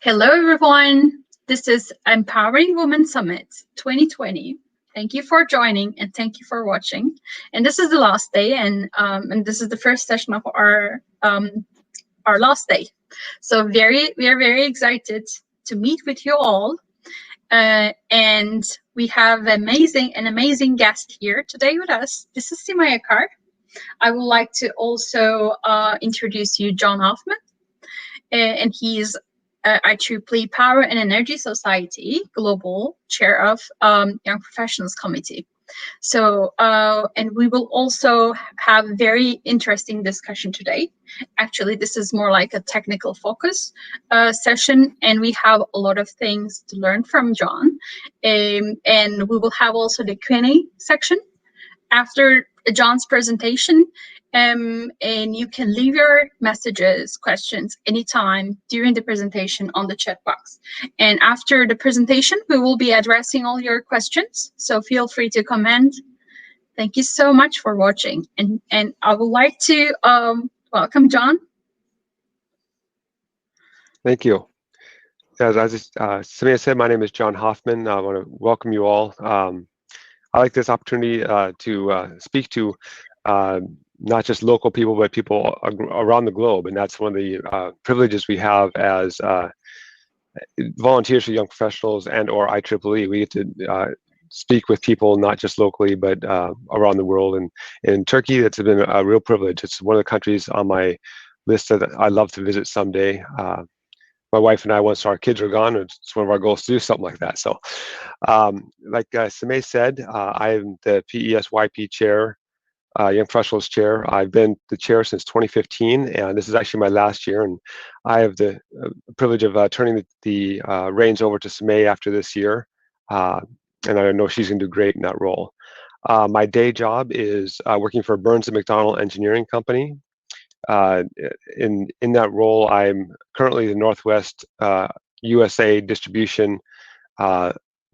Hello, everyone. This is Empowering Women Summit 2020. Thank you for joining and thank you for watching. And this is the last day, and this is the first session of our last day. So we are very excited to meet with you all. And we have an amazing guest here today with us. This is Simaya Kar. I would like to also introduce you John Hofman, and he's IEEE Power and Energy Society Global Chair of Young Professionals Committee. So, and we will also have very interesting discussion today. Actually, this is more like a technical focus session, and we have a lot of things to learn from John. And we will have also the Q&A section after John's presentation. And you can leave your messages, questions anytime during the presentation on the chat box. And after the presentation, we will be addressing all your questions. So feel free to comment. Thank you so much for watching. And I would like to welcome John. Thank you. As Samia said, my name is John Hofman. I want to welcome you all. I like this opportunity to speak to not just local people, but people around the globe. And that's one of the privileges we have as volunteers for young professionals and or IEEE. We get to speak with people not just locally, but around the world. And in Turkey, that's been a real privilege. It's one of the countries on my list that I love to visit someday. My wife and I, once our kids are gone, it's one of our goals to do something like that. So like Samay said, I am the PESYP chair, Young Professionals chair. I've been the chair since 2015, and this is actually my last year. And I have the privilege of turning the reins over to Samay after this year. And I know she's going to do great in that role. My day job is working for Burns & McDonnell Engineering Company. In that role, I'm currently the Northwest USA distribution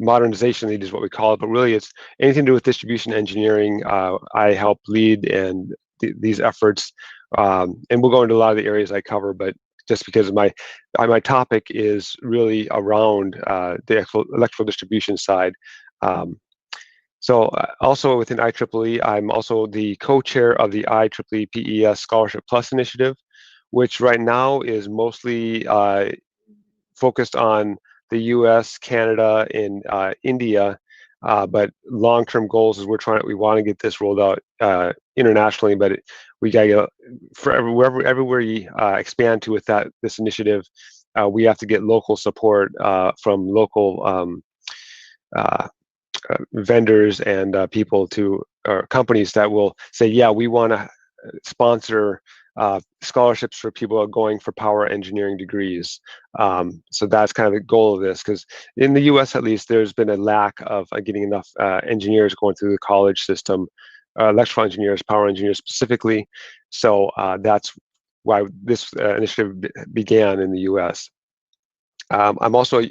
modernization lead is what we call it, but really it's anything to do with distribution engineering. I help lead and these efforts, and we'll go into a lot of the areas I cover, but just because my topic is really around the electrical distribution side. So also within IEEE, I'm also the co-chair of the IEEE PES Scholarship Plus initiative, which right now is mostly focused on the US, Canada, and India, but long-term goals is we want to get this rolled out internationally, but we got to get for everywhere you expand to with this initiative, we have to get local support from local vendors and people or companies that will say, yeah, we want to sponsor scholarships for people who are going for power engineering degrees. So that's kind of the goal of this, because in the US at least, there's been a lack of getting enough engineers going through the college system, electrical engineers, power engineers specifically. So that's why this initiative began in the US. I'm also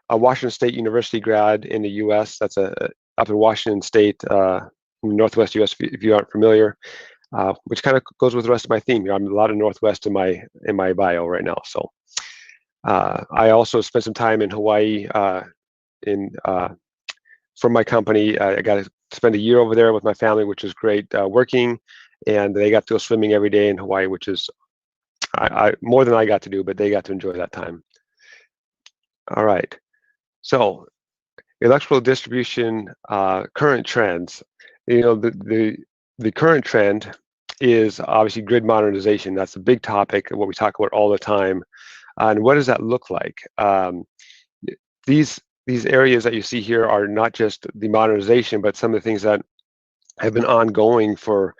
a Washington State University grad in the US. That's up in Washington State, in Northwest US, if you aren't familiar. Which kind of goes with the rest of my theme. I'm a lot of Northwest in my bio right now. So I also spent some time in Hawaii from my company. I got to spend a year over there with my family, which is great, working, and they got to go swimming every day in Hawaii, which is more than I got to do, but they got to enjoy that time. All right, so electrical distribution current trends. You know, the current trend is obviously grid modernization. That's a big topic, what we talk about all the time. And what does that look like? These areas that you see here are not just the modernization, but some of the things that have been ongoing for,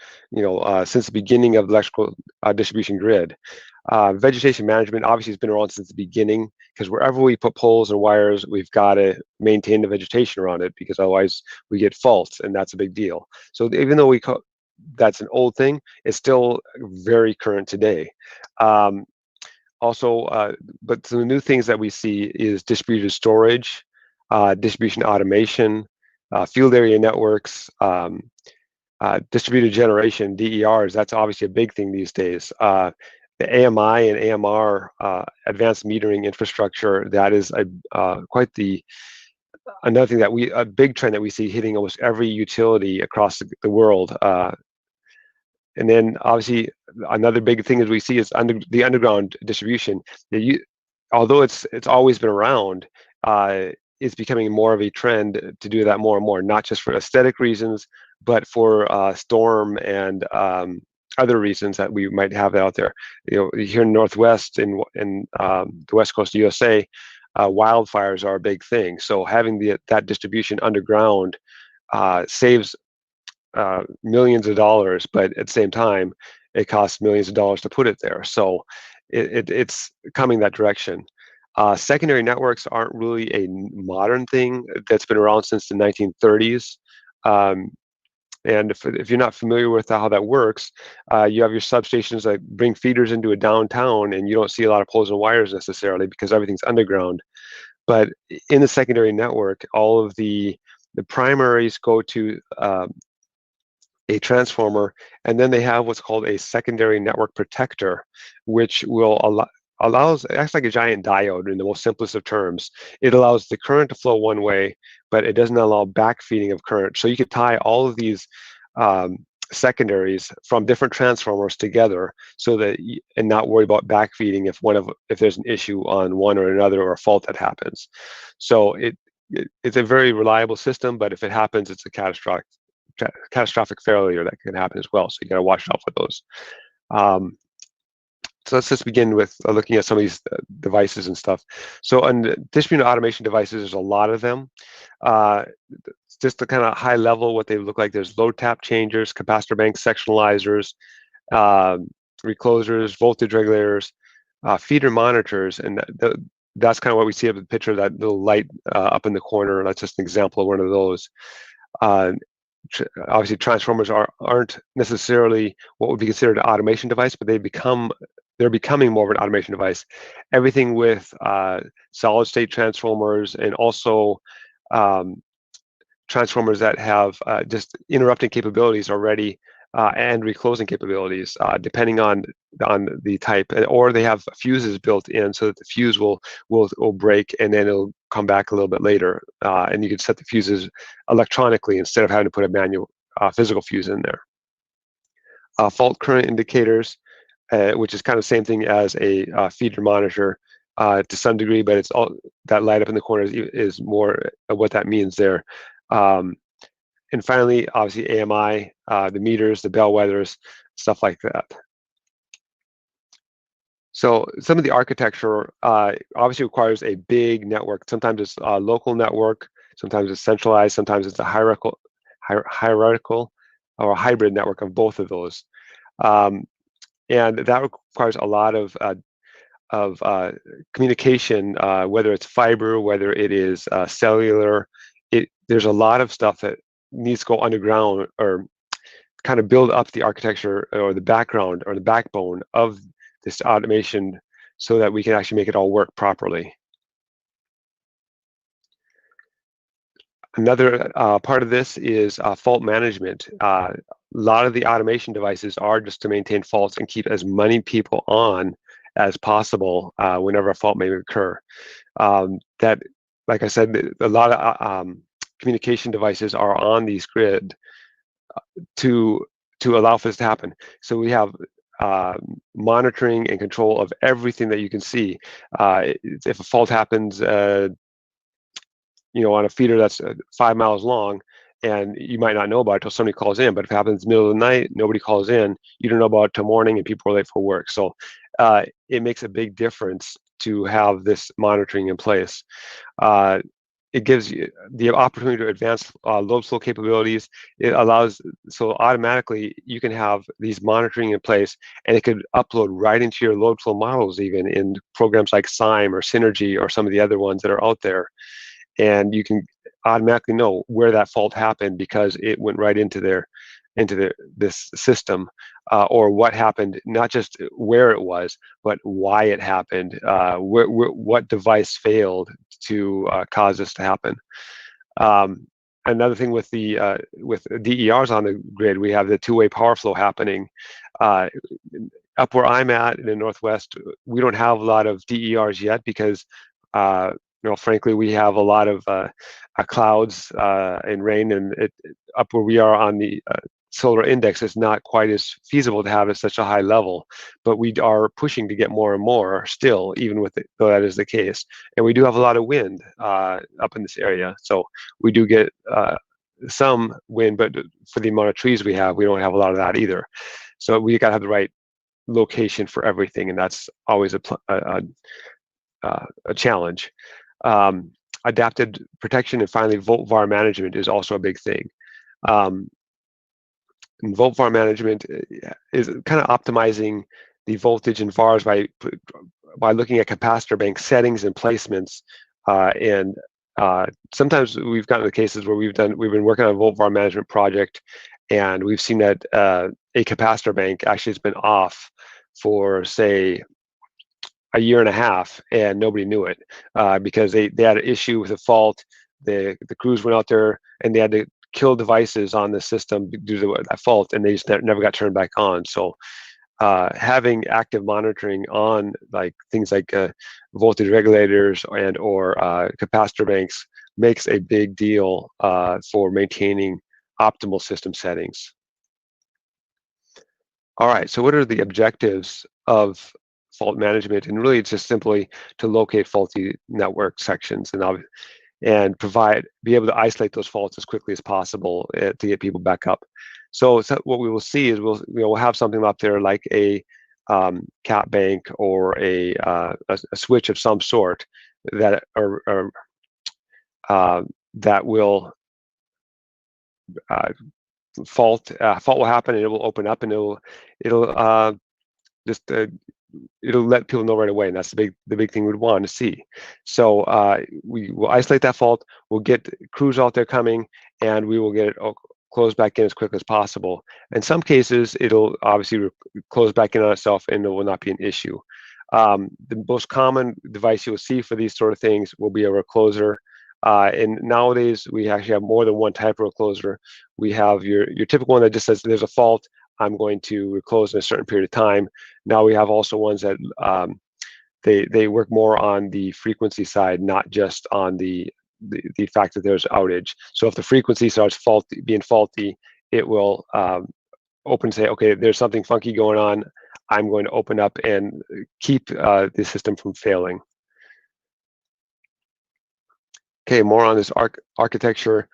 since the beginning of the electrical distribution grid. Vegetation management obviously has been around since the beginning, because wherever we put poles and wires, we've got to maintain the vegetation around it, because otherwise we get faults, and that's a big deal. So even though that's an old thing, it's still very current today. Also, but some new things that we see is distributed storage, distribution automation, field area networks, distributed generation, DERs. That's obviously a big thing these days. the AMI and AMR advanced metering infrastructure, that is quite another thing that a big trend that we see hitting almost every utility across the world. And then obviously another big thing as we see is the underground distribution. Although it's always been around, it's becoming more of a trend to do that more and more, not just for aesthetic reasons, but for storm and other reasons that we might have out there. Here in Northwest, in the West Coast of USA, wildfires are a big thing. So having that distribution underground saves millions of dollars, but at the same time, it costs millions of dollars to put it there. So it's coming that direction. Secondary networks aren't really a modern thing that's been around since the 1930s. And if you're not familiar with how that works, you have your substations that bring feeders into a downtown, and you don't see a lot of poles and wires necessarily because everything's underground. But in the secondary network, all of the primaries go to a transformer, and then they have what's called a secondary network protector, which will acts like a giant diode in the most simplest of terms. It allows the current to flow one way, but it doesn't allow backfeeding of current. So you could tie all of these secondaries from different transformers together, so that and not worry about backfeeding if there's an issue on one or another, or a fault that happens. So it's a very reliable system, but if it happens, it's a catastrophic failure that can happen as well. So you got to watch out for those. So let's just begin with looking at some of these devices and stuff. So on distributed automation devices, there's a lot of them. Just the kind of high level, what they look like, there's load tap changers, capacitor banks, sectionalizers, reclosers, voltage regulators, feeder monitors, and that's kind of what we see of the picture, that little light up in the corner. That's just an example of one of those. Obviously, transformers aren't necessarily what would be considered an automation device, but they're becoming more of an automation device. Everything with solid state transformers, and also transformers that have just interrupting capabilities already, and reclosing capabilities, depending on the type, or they have fuses built in so that the fuse will break, and then it'll come back a little bit later, and you can set the fuses electronically instead of having to put a manual physical fuse in there. Fault current indicators, which is kind of the same thing as a feeder monitor to some degree, but it's all that light up in the corner is more what that means there. And finally, obviously, AMI, the meters, the bellwethers, stuff like that. So some of the architecture obviously requires a big network. Sometimes it's a local network, sometimes it's centralized, sometimes it's a hierarchical or a hybrid network of both of those. And that requires a lot of communication, whether it's fiber, whether it is cellular. There's a lot of stuff that needs to go underground, or kind of build up the architecture or the background or the backbone of this automation, so that we can actually make it all work properly. Another part of this is fault management. A lot of the automation devices are just to maintain faults and keep as many people on as possible whenever a fault may occur. That, like I said, a lot of communication devices are on these grid to allow for this to happen. So we have monitoring and control of everything that you can see. If a fault happens, on a feeder that's 5 miles long, and you might not know about it until somebody calls in. But if it happens in the middle of the night, nobody calls in, you don't know about it till morning, and people are late for work. So it makes a big difference to have this monitoring in place. It gives you the opportunity to advance load flow capabilities. It allows, so automatically you can have these monitoring in place, and it could upload right into your load flow models, even in programs like SIME or Synergy or some of the other ones that are out there. And you can automatically know where that fault happened because it went right into this system, or what happened, not just where it was, but why it happened, what device failed to cause this to happen. Another thing with DERs on the grid, we have the two-way power flow happening. up where I'm at in the Northwest, we don't have a lot of DERs yet because, frankly, we have a lot of clouds and rain, and up where we are on the solar index, it's not quite as feasible to have at such a high level. But we are pushing to get more and more still, even with though that is the case. And we do have a lot of wind up in this area, so we do get some wind, but for the amount of trees we have, we don't have a lot of that either. So we got to have the right location for everything, and that's always a challenge. Adapted protection and finally volt-var management is also a big thing. And volt-var management is kind of optimizing the voltage in VARs by looking at capacitor bank settings and placements. And sometimes we've gotten to cases where we've been working on a volt-var management project, and we've seen that a capacitor bank actually has been off for, say, a year and a half, and nobody knew it because they had an issue with a fault. The crews went out there and they had to kill devices on the system due to that fault, and they just never got turned back on. So having active monitoring on things like voltage regulators or capacitor banks makes a big deal for maintaining optimal system settings. All right, so what are the objectives of fault management? And really, it's just simply to locate faulty network sections and be able to isolate those faults as quickly as possible to get people back up. So what we will see is we'll have something up there like a cap bank or a switch of some sort that that will fault will happen, and it will open up, and it'll let people know right away, and that's the big thing we'd want to see. So we will isolate that fault. We'll get crews out there coming, and we will get it closed back in as quick as possible. In some cases, it'll obviously close back in on itself, and it will not be an issue. The most common device you'll see for these sort of things will be a recloser. And nowadays, we actually have more than one type of recloser. We have your typical one that just says there's a fault, I'm going to reclose in a certain period of time. Now we have also ones that they work more on the frequency side, not just on the fact that there's outage. So if the frequency starts being faulty, it will open and say, okay, there's something funky going on. I'm going to open up and keep the system from failing. Okay, more on this architecture.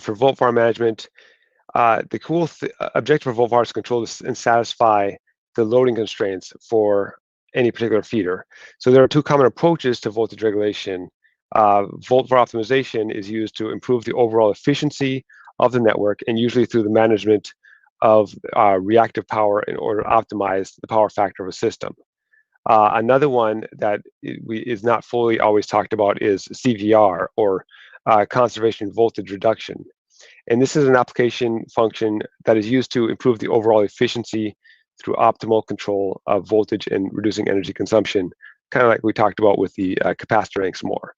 For volt-var management, the cool objective for volt-var is to control and satisfy the loading constraints for any particular feeder. So there are two common approaches to voltage regulation. Volt-var optimization is used to improve the overall efficiency of the network, and usually through the management of reactive power in order to optimize the power factor of a system. Another one that is not fully always talked about is CVR, or conservation voltage reduction. And this is an application function that is used to improve the overall efficiency through optimal control of voltage and reducing energy consumption, kind of like we talked about with the capacitor banks more.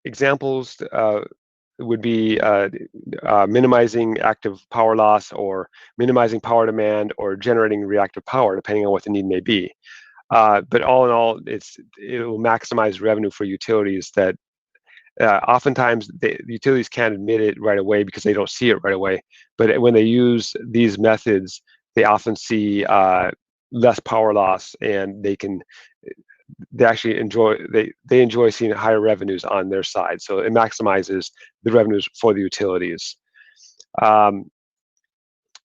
Examples would be minimizing active power loss, or minimizing power demand, or generating reactive power, depending on what the need may be. But all in all, it will maximize revenue for utilities that oftentimes the utilities can't admit it right away because they don't see it right away. But when they use these methods, they often see less power loss, and they actually enjoy seeing higher revenues on their side. So it maximizes the revenues for the utilities.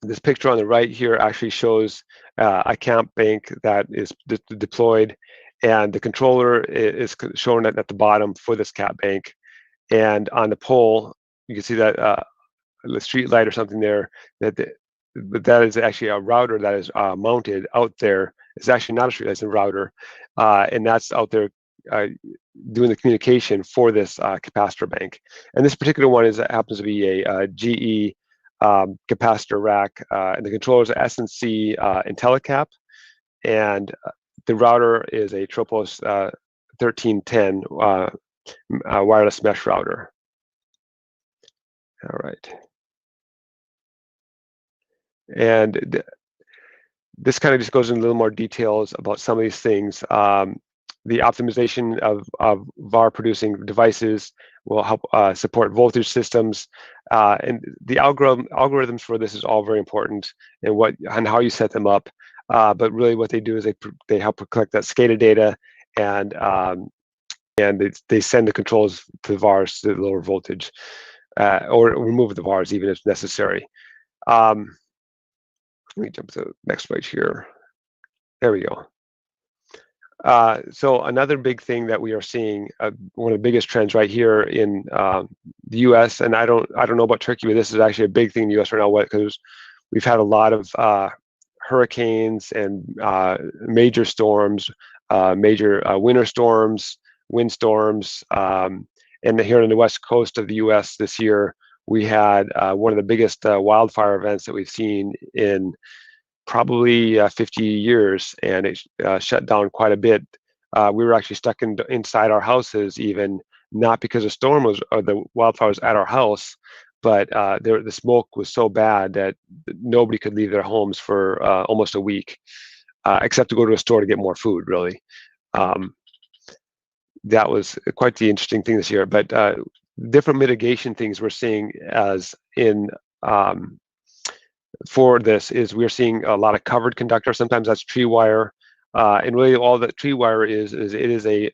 This picture on the right here actually shows a camp bank that is deployed, and the controller is shown at the bottom for this cap bank. And on the pole, you can see that the street light or something there, but that is actually a router that is mounted out there. It's actually not a street light, it's a router. And that's out there doing the communication for this capacitor bank. And this particular one happens to be a GE capacitor rack, and the controller is SNC IntelliCap, and the router is a Tropos 1310 wireless mesh router. All right. And this kind of just goes into a little more details about some of these things. The optimization of VAR producing devices will help support voltage systems, and the algorithms for this is all very important, and how you set them up. But really, what they do is they help collect that SCADA data, and they send the controls to the VARs to the lower voltage, or remove the VARs even if necessary. Let me jump to the next page here. There we go. So another big thing that we are seeing, one of the biggest trends right here in the U.S., and I don't know about Turkey, but this is actually a big thing in the U.S. right now, because we've had a lot of hurricanes and major storms, major winter storms, windstorms, and here on the west coast of the U.S. this year, we had one of the biggest wildfire events that we've seen in probably 50 years, and it shut down quite a bit. We were actually stuck inside our houses, even not because the storm was or the wildfires at our house, but the smoke was so bad that nobody could leave their homes for almost a week, except to go to a store to get more food, really. That was quite the interesting thing this year. But different mitigation things we're seeing as in for this is we're seeing a lot of covered conductor. Sometimes that's tree wire, and really all that tree wire is it is a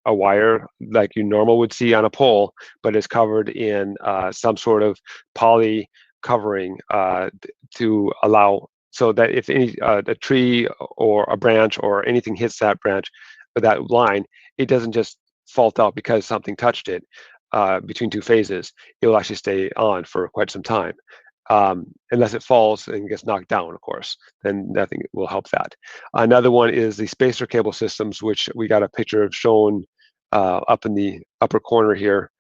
wire like you normal would see on a pole, but it's covered in some sort of poly covering to allow so that if any a tree or a branch or anything hits that branch or that line, it doesn't just fault out because something touched it between two phases. It will actually stay on for quite some time. Unless it falls and gets knocked down, of course, then nothing will help that. Another one is the spacer cable systems, which we got a picture of shown up in the upper corner here.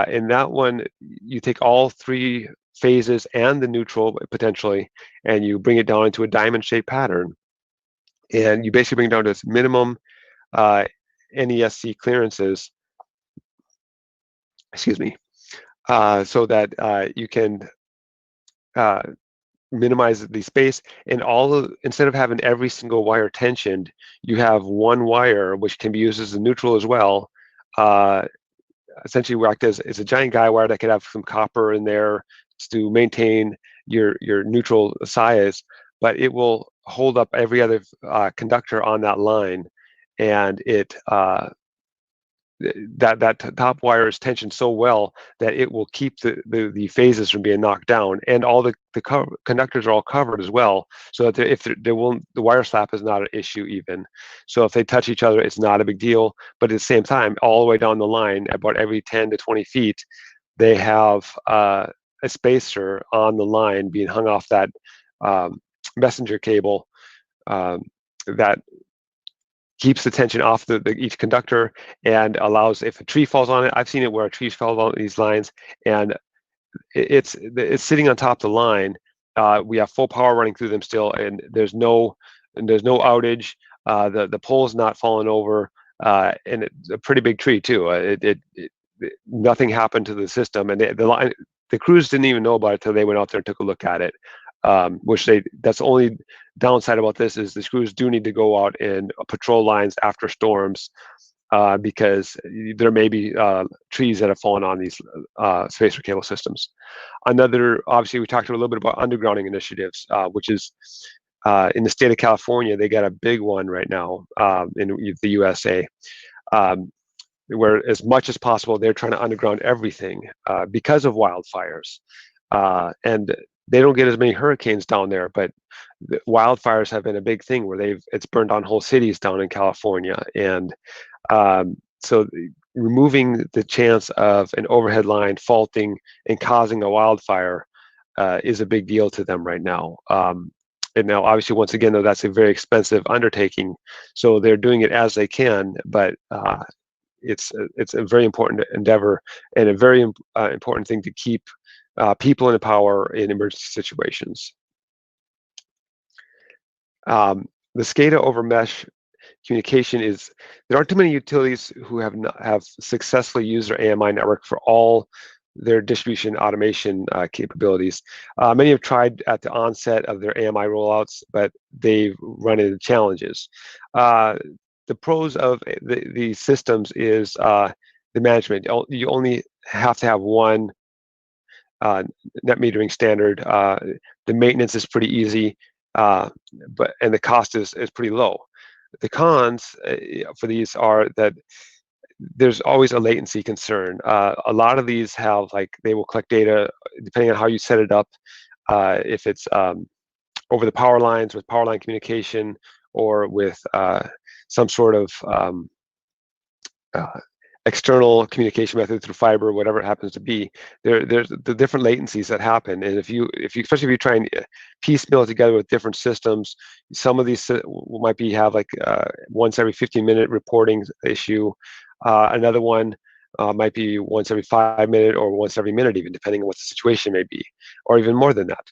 In that one, you take all three phases and the neutral potentially, and you bring it down into a diamond-shaped pattern. And you basically bring it down to its minimum NESC clearances, excuse me, so that you can minimize the space, and instead of having every single wire tensioned, you have one wire which can be used as a neutral as well. Essentially worked as a giant guy wire that could have some copper in there to maintain your neutral size, but it will hold up every other conductor on that line, and it that top wire is tensioned so well that it will keep the phases from being knocked down, and all the conductors are all covered as well, so that if the wire slap is not an issue even. So if they touch each other, it's not a big deal. But at the same time, all the way down the line, about every 10 to 20 feet, they have a spacer on the line being hung off that messenger cable that keeps the tension off each conductor and allows, if a tree falls on it, I've seen it where a tree falls on these lines and it's sitting on top of the line. We have full power running through them still, and there's no outage. The pole's not falling over, and it's a pretty big tree too. Nothing happened to the system, and the crews didn't even know about it until they went out there and took a look at it. That's the only downside about this is the crews do need to go out and patrol lines after storms, because there may be trees that have fallen on these spacer cable systems. Obviously, we talked a little bit about undergrounding initiatives, which is in the state of California, they got a big one right now in the USA, where as much as possible, they're trying to underground everything because of wildfires. And they don't get as many hurricanes down there, but the wildfires have been a big thing where it's burned down whole cities down in California. And so removing the chance of an overhead line faulting and causing a wildfire is a big deal to them right now. And now, obviously, once again, though, that's a very expensive undertaking. So they're doing it as they can, but it's a very important endeavor and a very important thing to keep people in power in emergency situations. The SCADA over mesh communication there aren't too many utilities who have successfully used their AMI network for all their distribution automation capabilities. Many have tried at the onset of their AMI rollouts, but they've run into challenges. The pros of these systems is the management. You only have to have one net metering standard. The maintenance is pretty easy, and the cost is pretty low. The cons for these are that there's always a latency concern. A lot of these have, like, they will collect data depending on how you set it up. If it's over the power lines with power line communication, or with some sort of external communication method through fiber, whatever it happens to be, there's the different latencies that happen. And if you especially if you try and piecemeal together with different systems, some of these might have like once every 15-minute reporting issue. Another one might be once every 5 minute, or once every minute, even depending on what the situation may be, or even more than that.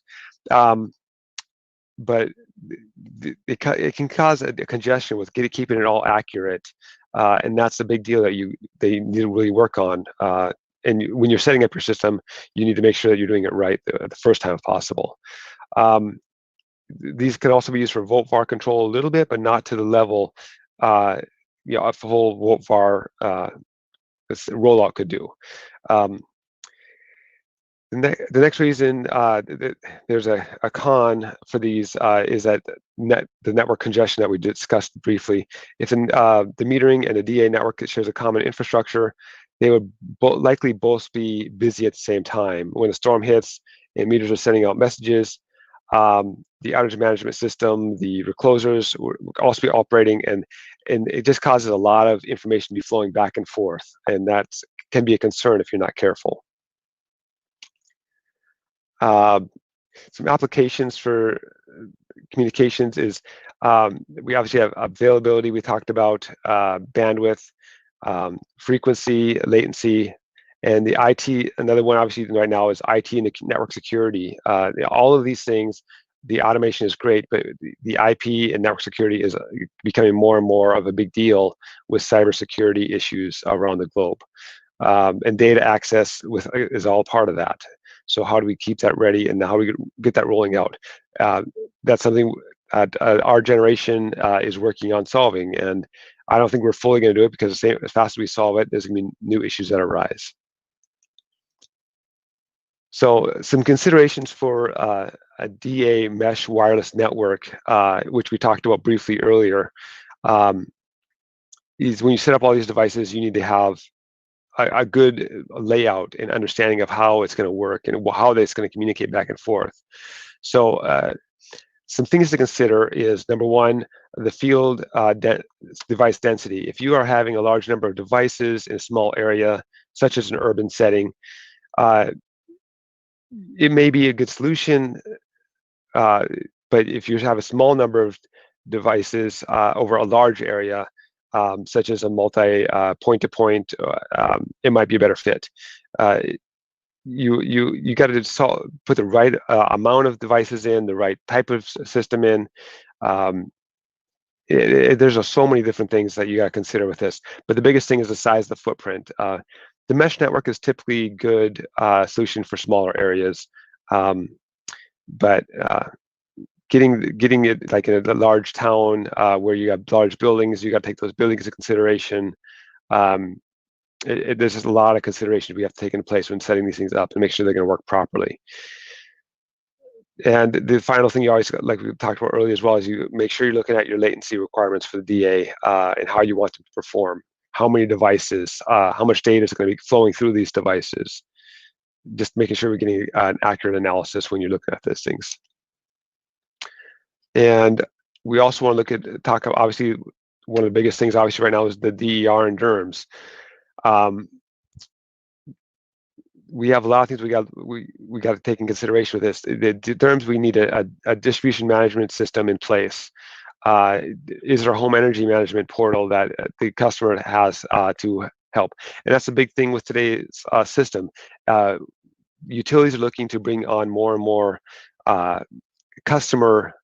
But it can cause a congestion with keeping it all accurate, and that's the big deal that they need to really work on. And when you're setting up your system, you need to make sure that you're doing it right the first time possible. These can also be used for volt var control a little bit, but not to the level a full volt var rollout could do. The next reason there's a con for these is that the network congestion that we discussed briefly. If the metering and the DA network shares a common infrastructure, they would likely both be busy at the same time. When a storm hits and meters are sending out messages, the outage management system, the reclosers will also be operating, and it just causes a lot of information to be flowing back and forth, and that can be a concern if you're not careful. Some applications for communications is we obviously have availability. We talked about bandwidth, frequency, latency, and the IT. Another one obviously right now is IT and the network security. All of these things, the automation is great, but the IP and network security is becoming more and more of a big deal with cybersecurity issues around the globe. And data access is all part of that. So how do we keep that ready, and how do we get that rolling out? That's something our generation is working on solving, and I don't think we're fully going to do it, because as fast as we solve it, there's going to be new issues that arise. So some considerations for a DA mesh wireless network, which we talked about briefly earlier, is when you set up all these devices, you need to have a good layout and understanding of how it's going to work and how it's going to communicate back and forth. So some things to consider is, number one, the field device density. If you are having a large number of devices in a small area, such as an urban setting, it may be a good solution, but if you have a small number of devices over a large area, such as a multi point-to-point, it might be a better fit. You got to put the right amount of devices in, the right type of system in. There's so many different things that you got to consider with this, but the biggest thing is the size of the footprint. The mesh network is typically a good solution for smaller areas, but getting it like in a large town where you have large buildings, you got to take those buildings into consideration. There's just a lot of considerations we have to take into place when setting these things up and make sure they're going to work properly. And the final thing you always, like we talked about earlier as well, is you make sure you're looking at your latency requirements for the DA and how you want them to perform. How many devices, how much data is going to be flowing through these devices. Just making sure we're getting an accurate analysis when you're looking at these things. And we also want to talk about, obviously, one of the biggest things obviously right now is the DER and DERMS. We have a lot of things we got to take in consideration with this. The DERMS, we need a distribution management system in place. Is there a home energy management portal that the customer has to help? And that's a big thing with today's system. Utilities are looking to bring on more and more customer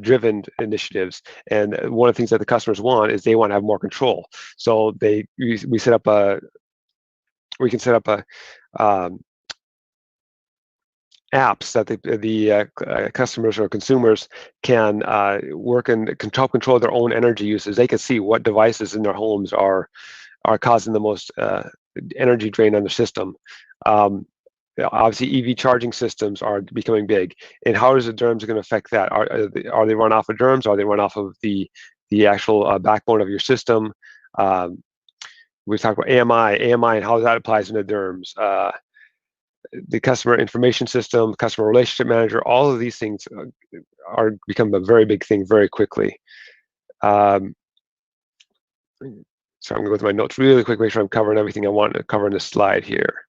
driven initiatives, and one of the things that the customers want is they want to have more control. So we can set up a apps that the customers or consumers can work and help control their own energy uses. They can see what devices in their homes are causing the most energy drain on the system. Obviously, EV charging systems are becoming big, and how is the DERMS going to affect that? Are they run off of DERMS? Are they run off of the actual backbone of your system? We talked about AMI, and how that applies into DERMS. The customer information system, customer relationship manager, all of these things are become a very big thing very quickly. So I'm going to go through my notes really quick, make sure I'm covering everything I want to cover in this slide here.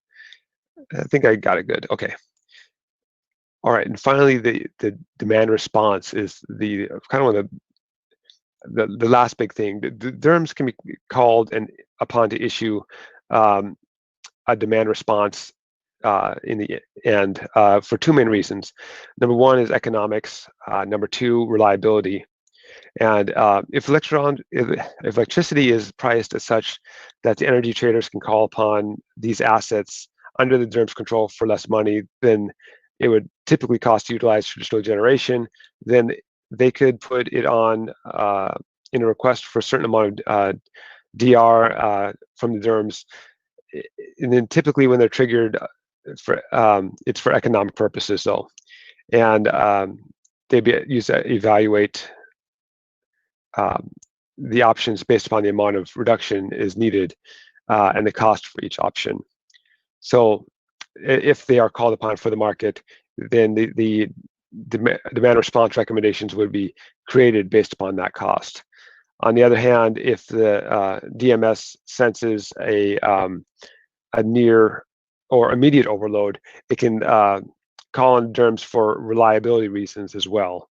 I think I got it good. Okay. All right, and finally, the demand response is the kind of one of the last big thing. The DERMS can be called upon to issue a demand response in the end for two main reasons. Number one is economics. Number two, reliability. And if electricity is priced as such that the energy traders can call upon these assets under the DERMS control for less money than it would typically cost to utilize traditional generation, then they could put it on in a request for a certain amount of DR from the DERMS. And then typically when they're triggered, it's for economic purposes though. And they'd be used to evaluate the options based upon the amount of reduction is needed and the cost for each option. So if they are called upon for the market, then the demand response recommendations would be created based upon that cost. On the other hand, if the DMS senses a near or immediate overload, it can call on DERMS for reliability reasons as well.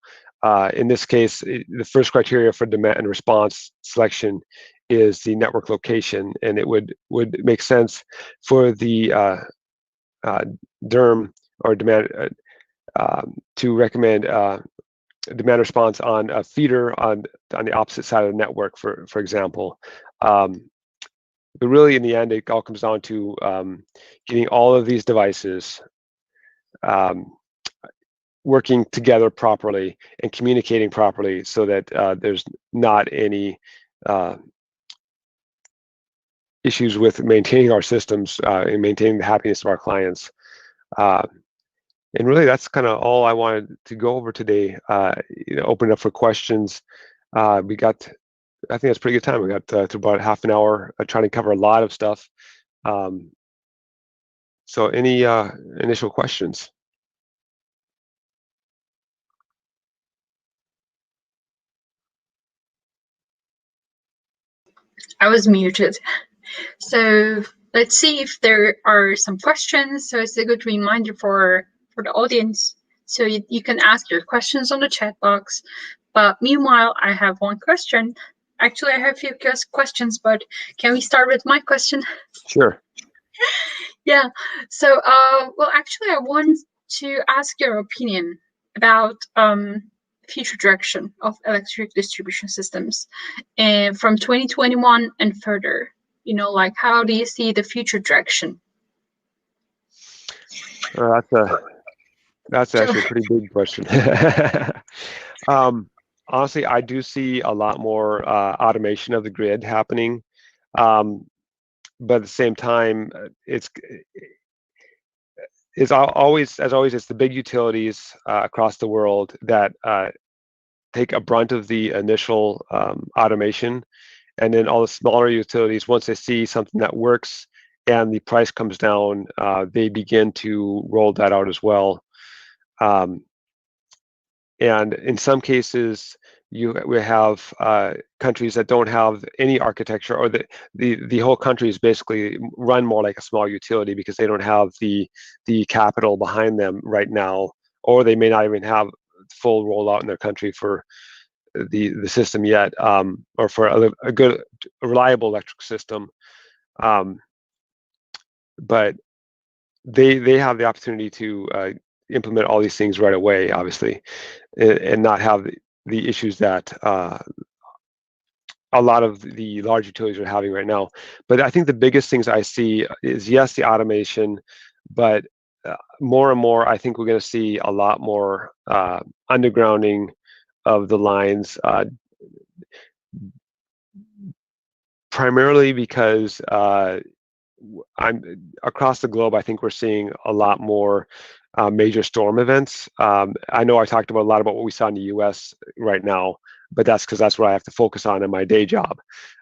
In this case, the first criteria for demand response selection is the network location, and it would make sense for the DERM or demand to recommend demand response on a feeder on the opposite side of the network, for example. But really, in the end, it all comes down to getting all of these devices working together properly and communicating properly so that there's not any issues with maintaining our systems and maintaining the happiness of our clients. And really, that's kind of all I wanted to go over today. Open up for questions. I think that's a pretty good time. We got to about half an hour trying to cover a lot of stuff. So any initial questions? I was muted. So let's see if there are some questions. So it's a good reminder for the audience. So you can ask your questions on the chat box. But meanwhile, I have one question. Actually, I have a few questions, but can we start with my question? Sure. Yeah. So, well, actually, I want to ask your opinion about future direction of electric distribution systems from 2021 and further. Like, how do you see the future direction? That's actually a pretty big question. Honestly, I do see a lot more automation of the grid happening, but at the same time, it's always it's the big utilities across the world that take a brunt of the initial automation, and then all the smaller utilities, once they see something that works and the price comes down, they begin to roll that out as well. And in some cases, we have countries that don't have any architecture, or the whole country is basically run more like a small utility because they don't have the capital behind them right now, or they may not even have full rollout in their country for the system yet, or for a good, reliable electric system. But they have the opportunity to implement all these things right away, obviously, and not have the issues that a lot of the large utilities are having right now. But I think the biggest things I see is, yes, the automation, but more and more, I think we're going to see a lot more undergrounding of the lines, primarily because I'm across the globe. I think we're seeing a lot more major storm events. I know I talked about a lot about what we saw in the U.S. right now, but that's because that's what I have to focus on in my day job.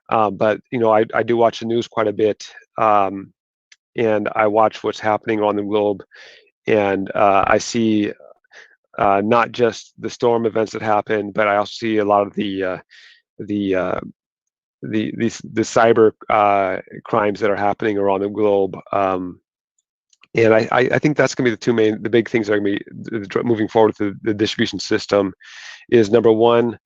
But I do watch the news quite a bit, and I watch what's happening on the globe, and I see not just the storm events that happen, but I also see a lot of the cyber crimes that are happening around the globe. And I think that's going to be the big things that are going to be moving forward with the distribution system. Is number one,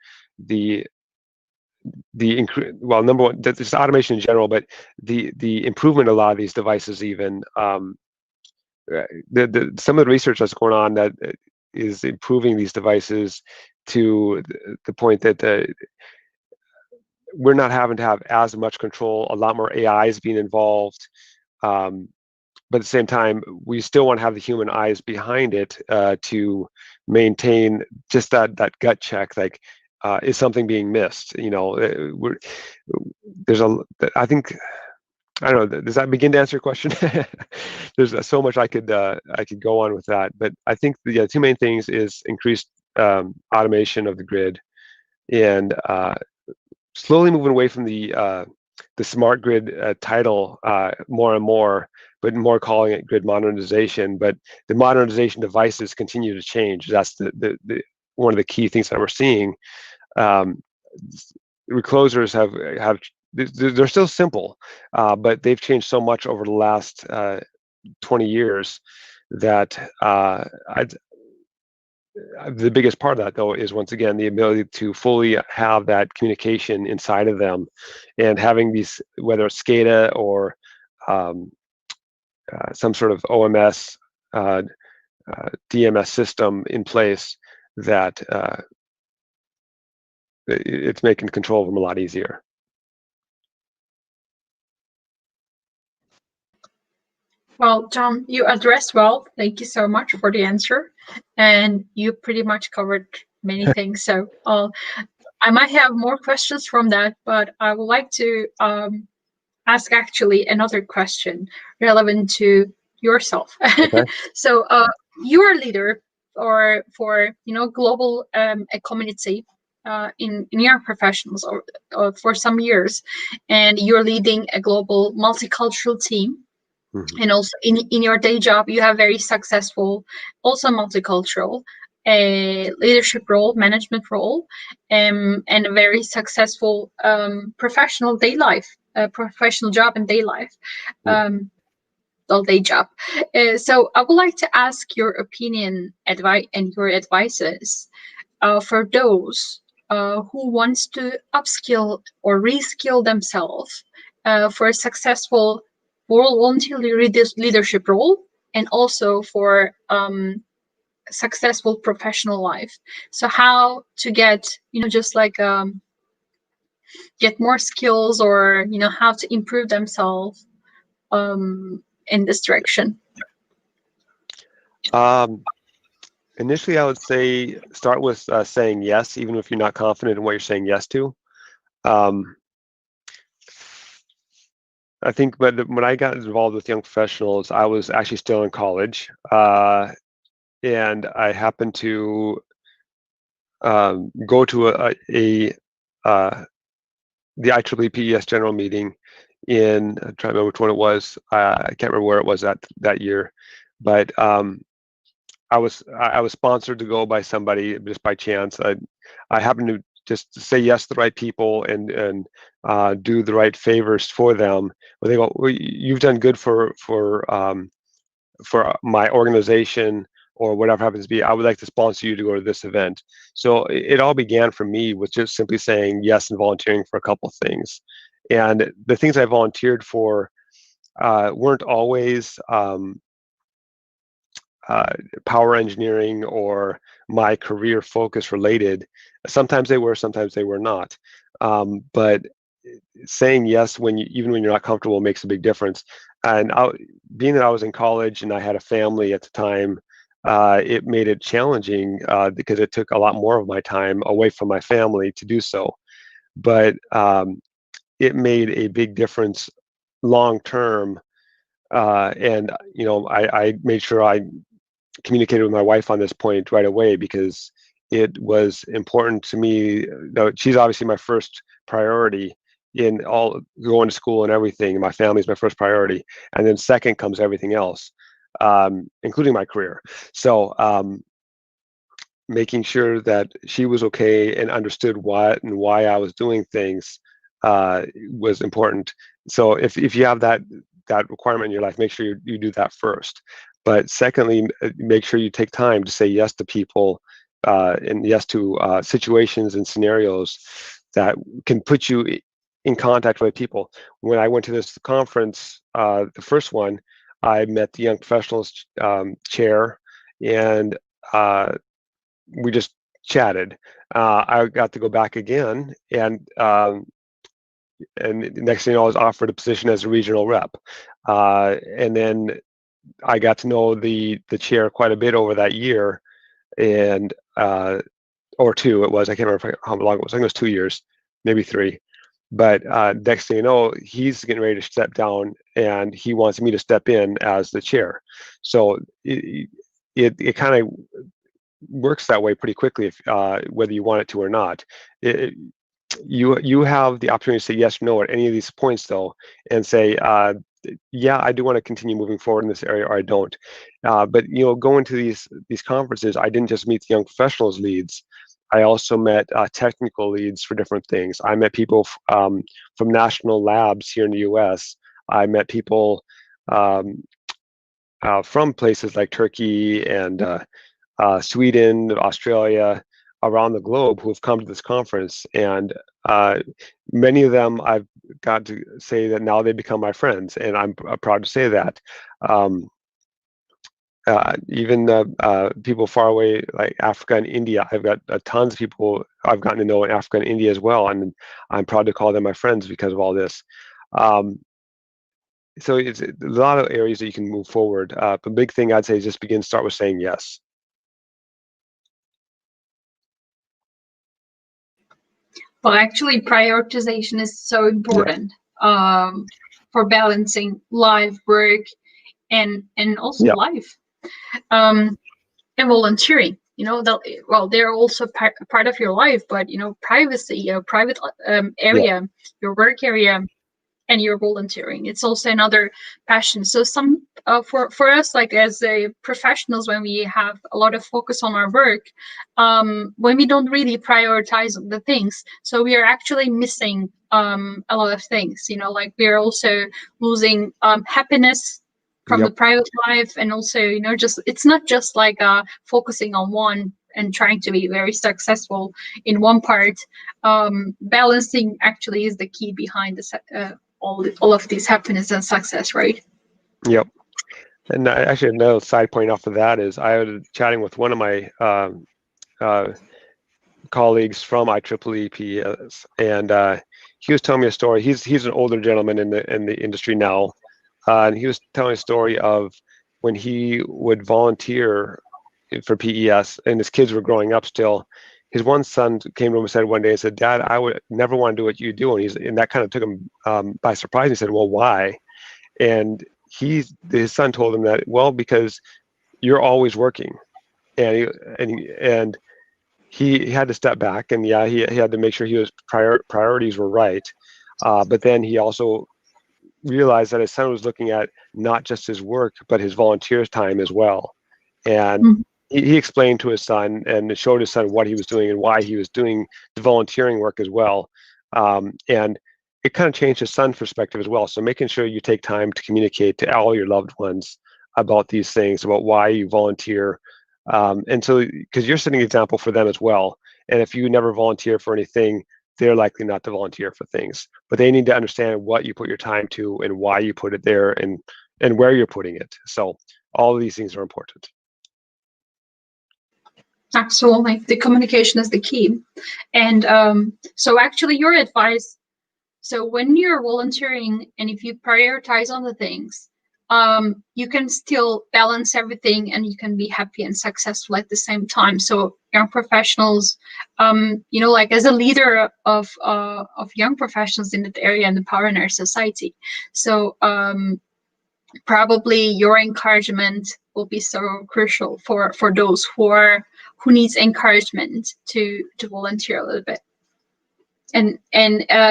number one, there's automation in general, but the improvement of a lot of these devices, even some of the research that's going on that is improving these devices to the point that we're not having to have as much control. A lot more AI is being involved, but at the same time, we still want to have the human eyes behind it to maintain just that gut check. Like, is something being missed? I think, I don't know. Does that begin to answer your question? There's so much I could go on with that, but I think the two main things is increased automation of the grid, and slowly moving away from the smart grid title more and more, but more calling it grid modernization. But the modernization devices continue to change. That's the one of the key things that we're seeing. Reclosers have they're still simple, but they've changed so much over the last 20 years that the biggest part of that, though, is once again the ability to fully have that communication inside of them, and having these, whether it's SCADA or some sort of OMS, DMS system in place, that it's making control of them a lot easier. Well, John, you addressed well. Thank you so much for the answer. And you pretty much covered many things. So I might have more questions from that, but I would like to ask actually another question relevant to yourself. Okay. So you're a leader for global a community in your professionals or for some years, and you're leading a global multicultural team. Mm-hmm. And also in your day job, you have very successful, also multicultural leadership role, management role, and a very successful professional job and day life, day job. So I would like to ask your opinion, and your advices for those who wants to upskill or reskill themselves for a successful volunteer leadership role, and also for successful professional life. So how to get, just like get more skills, or how to improve themselves in this direction. Initially, I would say start with saying yes, even if you're not confident in what you're saying yes to. I think, but when I got involved with young professionals, I was actually still in college, and I happened to go to the IEEE general meeting I'm trying to remember which one it was. I can't remember where it was that year, but I was sponsored to go by somebody just by chance. I happened to just say yes to the right people and do the right favors for them. Where they go, well, you've done good for my organization, or whatever happens to be. I would like to sponsor you to go to this event. So it all began for me with just simply saying yes and volunteering for a couple of things. And the things I volunteered for weren't always power engineering or my career focus related. Sometimes they were, sometimes they were not. But saying yes even when you're not comfortable makes a big difference. and being that I was in college and I had a family at the time, it made it challenging because it took a lot more of my time away from my family to do so. But it made a big difference long term. And I made sure I communicated with my wife on this point right away because it was important to me. She's obviously my first priority in all going to school and everything. My family's my first priority, and then second comes everything else, including my career. So making sure that she was okay and understood what and why I was doing things was important. So if you have that requirement in your life, make sure you do that first. But secondly, make sure you take time to say yes to people and yes to situations and scenarios that can put you in contact with people. When I went to this conference, the first one, I met the young professionals chair, and we just chatted. I got to go back again, and the next thing you know, I was offered a position as a regional rep, and then I got to know the chair quite a bit over that year, and or two it was. I can't remember how long it was. I think it was 2 years, maybe 3. But next thing you know, he's getting ready to step down, and he wants me to step in as the chair. So it kind of works that way pretty quickly, if whether you want it to or not. You have the opportunity to say yes or no at any of these points, though, and say, yeah, I do want to continue moving forward in this area, or I don't. But going to these conferences, I didn't just meet the young professionals leads. I also met technical leads for different things. I met people from national labs here in the U.S. I met people from places like Turkey and Sweden, Australia, around the globe who have come to this conference, and many of them I've got to say that now they become my friends, and I'm proud to say that. Even people far away like Africa and India, I've got tons of people I've gotten to know in Africa and India as well, and I'm proud to call them my friends because of all this. So it's a lot of areas that you can move forward. The big thing I'd say is just start with saying yes. Well, actually, prioritization is so important for balancing life, work, and also life. And volunteering, they're also part of your life, but privacy, your private area, your work area, and your volunteering, it's also another passion. So for us, like as professionals, when we have a lot of focus on our work, when we don't really prioritize the things, so we are actually missing a lot of things, like we're also losing happiness from the private life, and also just it's not just like focusing on one and trying to be very successful in one part. Balancing actually is the key behind all of these happiness and success, right? Yep. And actually, another side point off of that is I was chatting with one of my colleagues from IEEE, and he was telling me a story. He's an older gentleman in the industry now, and he was telling a story of when he would volunteer for PES, and his kids were growing up still. His one son came to him and said one day, and said, "Dad, I would never want to do what you do." And that kind of took him by surprise. He said, "Well, why?" And his son told him that, well, because you're always working, and he had to step back, and he had to make sure his priorities were right. But then he also realized that his son was looking at not just his work, but his volunteer time as well. And he explained to his son and showed his son what he was doing and why he was doing the volunteering work as well. And it kind of changed his son's perspective as well. So making sure you take time to communicate to all your loved ones about these things, about why you volunteer. And so, because you're setting an example for them as well. And if you never volunteer for anything, they're likely not to volunteer for things. But they need to understand what you put your time to and why you put it there and where you're putting it. So all of these things are important. Absolutely. The communication is the key. And so actually your advice, so when you're volunteering and if you prioritize on the things, you can still balance everything and you can be happy and successful at the same time. So young professionals, like as a leader of young professionals in that area and the power in our society. So probably your encouragement will be so crucial for those who needs encouragement to volunteer a little bit, and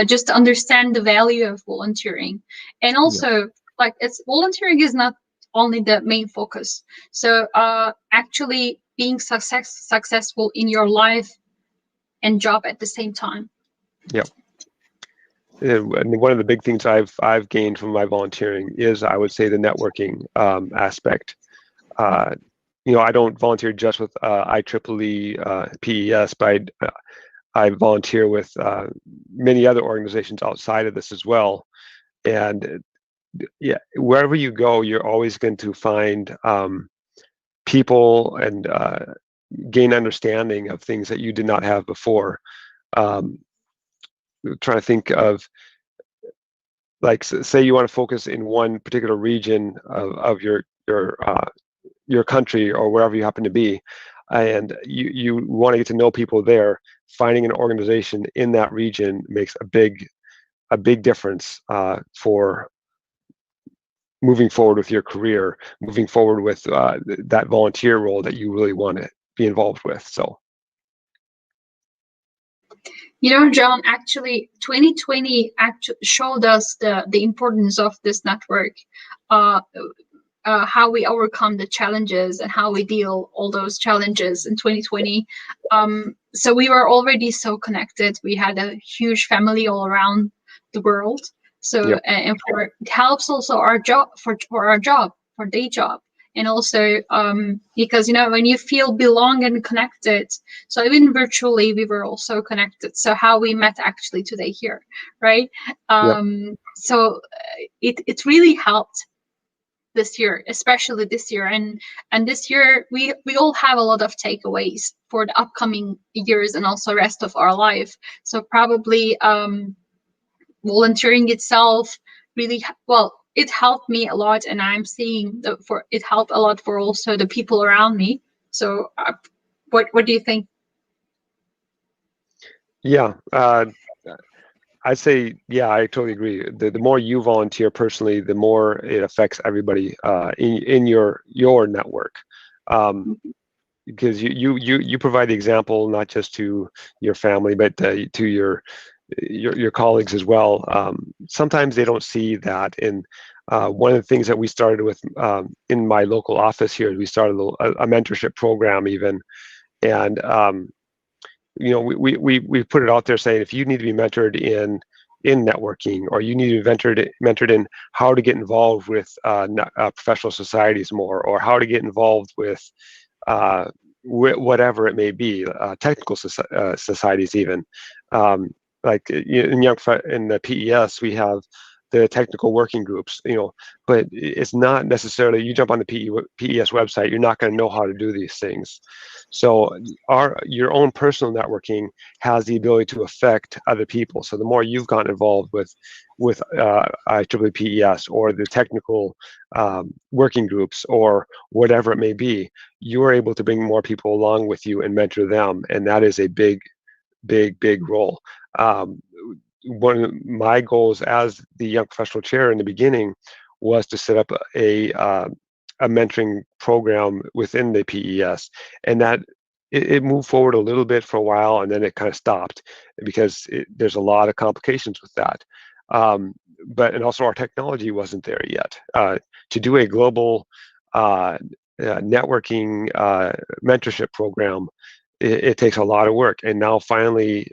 just understand the value of volunteering. And also, like, it's volunteering is not only the main focus. So actually being successful in your life and job at the same time. Yeah. And one of the big things I've gained from my volunteering is, I would say, the networking aspect. I don't volunteer just with IEEE PES, but I volunteer with many other organizations outside of this as well. And yeah, wherever you go, you're always going to find people and gain understanding of things that you did not have before. Trying to think of, like, say you want to focus in one particular region of your country or wherever you happen to be, and you want to get to know people there. Finding an organization in that region makes a big difference for moving forward with your career, moving forward with that volunteer role that you really want to be involved with. So, John, actually 2020 showed us the importance of this network, how we overcome the challenges and how we deal all those challenges in 2020. So we were already so connected. We had a huge family all around the world. So yep. And it helps also our job for day job. And also because when you feel belong and connected, so even virtually we were also connected. So how we met actually today here, right? Yep. So it really helped this year, especially this year. And this year we all have a lot of takeaways for the upcoming years and also rest of our life. So probably volunteering itself really it helped me a lot, and I'm seeing it helped a lot for also the people around me. So what do you think? Yeah, I'd say, yeah, I totally agree. The more you volunteer personally, the more it affects everybody in your network, because you provide the example not just to your family, but to your colleagues as well. Sometimes they don't see that. And one of the things that we started with in my local office here, we started a mentorship program even, and we put it out there saying, if you need to be mentored in networking, or you need to be mentored in how to get involved with professional societies more, or how to get involved with whatever it may be, technical societies even. Like in the PES, we have the technical working groups, but it's not necessarily, you jump on the PES website, you're not going to know how to do these things. So your own personal networking has the ability to affect other people. So the more you've gotten involved with IEEE PES or the technical working groups or whatever it may be, you're able to bring more people along with you and mentor them, and that is a big role. One of my goals as the young professional chair in the beginning was to set up a mentoring program within the PES, and that it moved forward a little bit for a while, and then it kind of stopped because there's a lot of complications with that. And also our technology wasn't there yet to do a global networking mentorship program. It takes a lot of work, and now finally,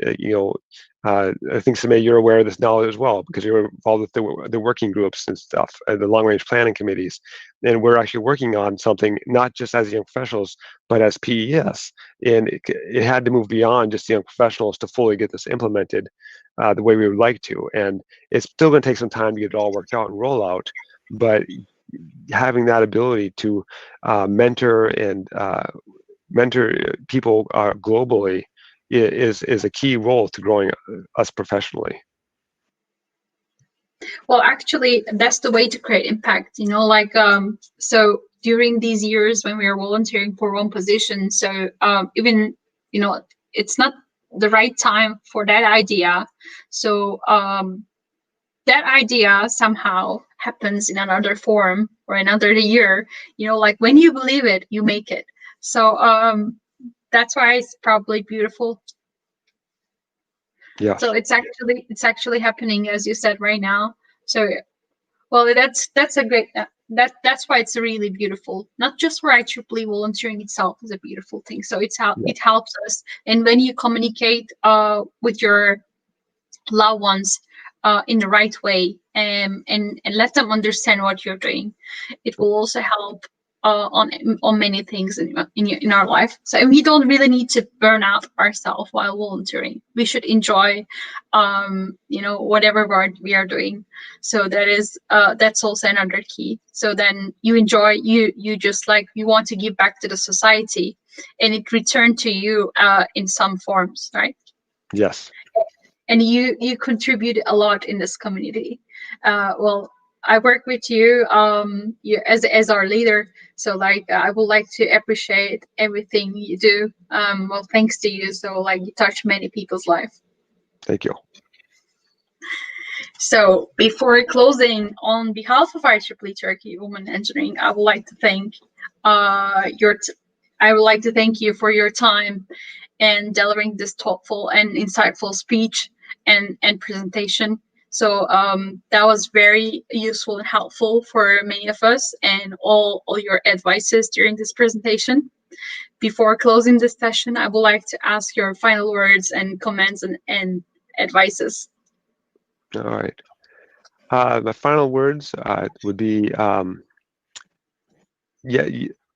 I think, Samay, you're aware of this now as well, because you're involved with the working groups and stuff, and the long-range planning committees. And we're actually working on something, not just as young professionals, but as PES. And it had to move beyond just the young professionals to fully get this implemented the way we would like to. And it's still going to take some time to get it all worked out and roll out, but having that ability to mentor people globally is a key role to growing us professionally. Well, actually, that's the way to create impact. Like so during these years when we are volunteering for one position, so even it's not the right time for that idea. So that idea somehow happens in another form or another year. Like when you believe it, you make it. So that's why it's probably beautiful. Yes. So it's actually happening, as you said, right now. So well, that's a great that's why it's really beautiful. Not just for IEEE, volunteering itself is a beautiful thing. So it helps us, and when you communicate with your loved ones in the right way, and let them understand what you're doing, it will also help on many things in our life. So we don't really need to burn out ourselves while volunteering. We should enjoy whatever we are doing. So that's also another key. So then you enjoy, you just like, you want to give back to the society, and it returned to you in some forms, right? Yes. And you contribute a lot in this community. Well, I work with you, as our leader. So like, I would like to appreciate everything you do. Well, thanks to you. So like, you touch many people's life. Thank you. So before closing, on behalf of IEEE Turkey Women Engineering, I would like to thank you for your time and delivering this thoughtful and insightful speech and presentation. So that was very useful and helpful for many of us, and all your advices during this presentation. Before closing this session, I would like to ask your final words and comments and advices. All right. My final words would be,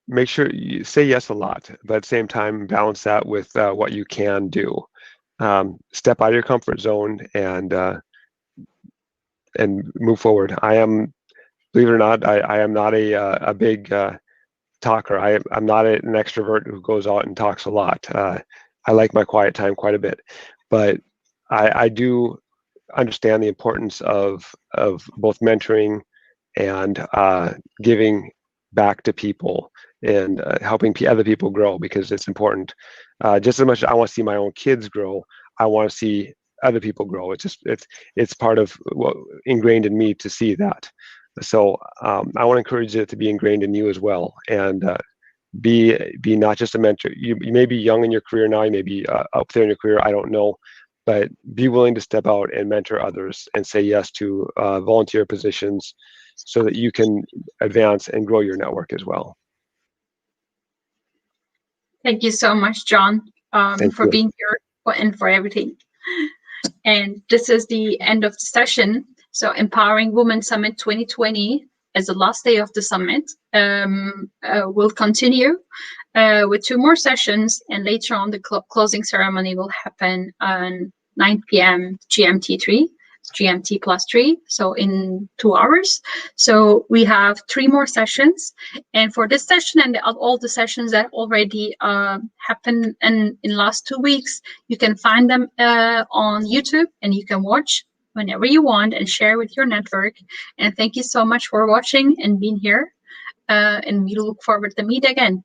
make sure you say yes a lot, but at the same time, balance that with what you can do. Step out of your comfort zone and move forward. Believe it or not, I am not a big talker. I'm not an extrovert who goes out and talks a lot. I like my quiet time quite a bit, but I do understand the importance of both mentoring and giving back to people and helping other people grow, because it's important. Just as much as I want to see my own kids grow, I want to see other people grow. It's part of what ingrained in me to see that. So I want to encourage it to be ingrained in you as well, and be not just a mentor. You may be young in your career now, you may be up there in your career, I don't know, but be willing to step out and mentor others and say yes to volunteer positions so that you can advance and grow your network as well. Thank you so much, John, Thank for you. being here and for everything. And this is the end of the session. So Empowering Women Summit 2020, as the last day of the summit, will continue with 2 more sessions, and later on the closing ceremony will happen on 9 p.m. GMT+3, so in 2 hours. So we have 3 more sessions, and for this session and all the sessions that already happened in last 2 weeks, you can find them on YouTube, and you can watch whenever you want and share with your network. And thank you so much for watching and being here, and we look forward to meet again.